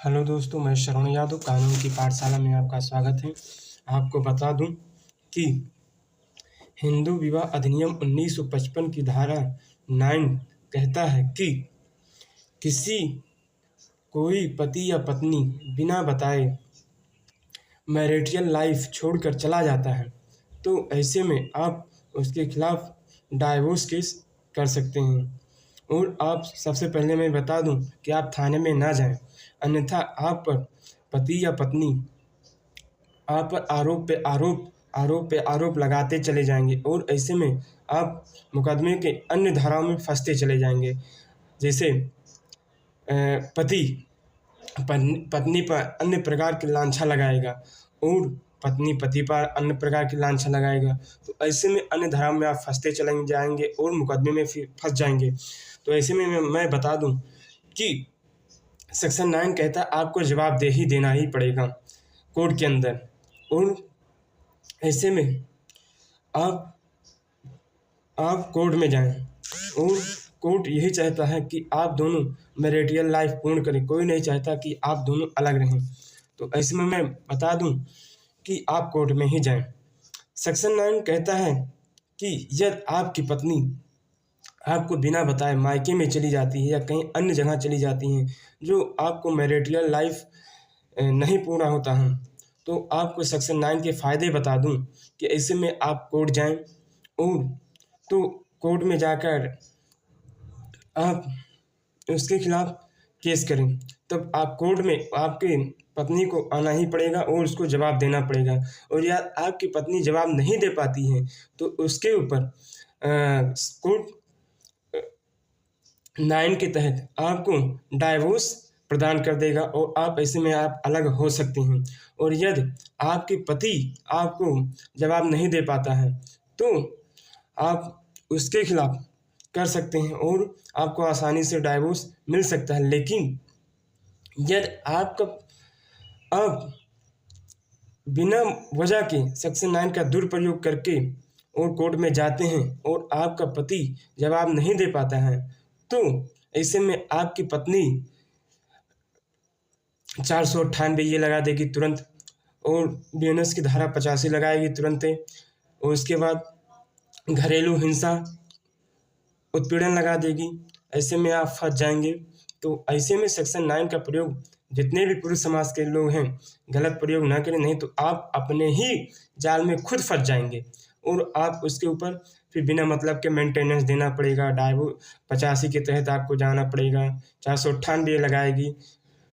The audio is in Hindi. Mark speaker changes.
Speaker 1: हेलो दोस्तों, मैं श्रवण यादव कानून की पाठशाला में आपका स्वागत है। आपको बता दूं कि हिंदू विवाह अधिनियम 1955 की धारा 9 कहता है कि किसी कोई पति या पत्नी बिना बताए मैरिटल लाइफ छोड़कर चला जाता है तो ऐसे में आप उसके खिलाफ डाइवोर्स केस कर सकते हैं। और आप सबसे पहले मैं बता दूं कि आप थाने में ना जाएं, अन्यथा आप पर पति या पत्नी आप पर आरोप पे आरोप लगाते चले जाएंगे और ऐसे में आप मुकदमे के अन्य धाराओं में फंसते चले जाएंगे। जैसे पति पत्नी पर अन्य प्रकार की लांछा लगाएगा और पत्नी पति पर अन्य प्रकार की लांछा लगाएगा, तो ऐसे में अन्य धाराओं में आप फंसते चले जाएंगे और मुकदमे में फिर फंस जाएंगे। तो ऐसे में मैं बता दूं कि सेक्शन 9 कहता है आपको जवाबदेही देना ही पड़ेगा कोर्ट के अंदर। और ऐसे में आप कोर्ट में जाएं और कोर्ट यही चाहता है कि आप दोनों मैरिटल लाइफ पूर्ण करें, कोई नहीं चाहता कि आप दोनों अलग रहें। तो ऐसे में मैं बता दूं कि आप कोर्ट में ही जाएं। सेक्शन 9 कहता है कि यदि आपकी पत्नी आपको बिना बताए मायके में चली जाती है या कहीं अन्य जगह चली जाती हैं जो आपको मैरिटल लाइफ नहीं पूरा होता है, तो आपको सेक्शन 9 के फ़ायदे बता दूं कि ऐसे में आप कोर्ट जाएं और तो कोर्ट में जाकर आप उसके खिलाफ केस करें। तब आप कोर्ट में आपकी पत्नी को आना ही पड़ेगा और उसको जवाब देना पड़ेगा। और या आपकी पत्नी जवाब नहीं दे पाती है तो उसके ऊपर कोर्ट 9 के तहत आपको डाइवोर्स प्रदान कर देगा और आप ऐसे में आप अलग हो सकते हैं। और यदि आपके पति आपको जवाब नहीं दे पाता है तो आप उसके खिलाफ कर सकते हैं और आपको आसानी से डाइवोर्स मिल सकता है। लेकिन यदि आपका अब बिना वजह के सेक्शन 9 का दुरुपयोग करके और कोर्ट में जाते हैं और आपका पति जवाब नहीं दे पाता है तो ऐसे में आपकी पत्नी 498 ये लगा देगी तुरंत और बीएनएस की धारा 85 लगाएगी तुरंत। और उसके बाद घरेलू हिंसा उत्पीड़न लगा देगी। ऐसे में आप फंस जाएंगे। तो ऐसे में सेक्शन 9 का प्रयोग जितने भी पुरुष समाज के लोग हैं गलत प्रयोग ना करें, नहीं तो आप अपने ही जाल में खुद फंस जाएंगे और आप उसके ऊपर फिर बिना मतलब के मेंटेनेंस देना पड़ेगा। डाइवोर्स 85 के तहत आपको जाना पड़ेगा, 498 लगाएगी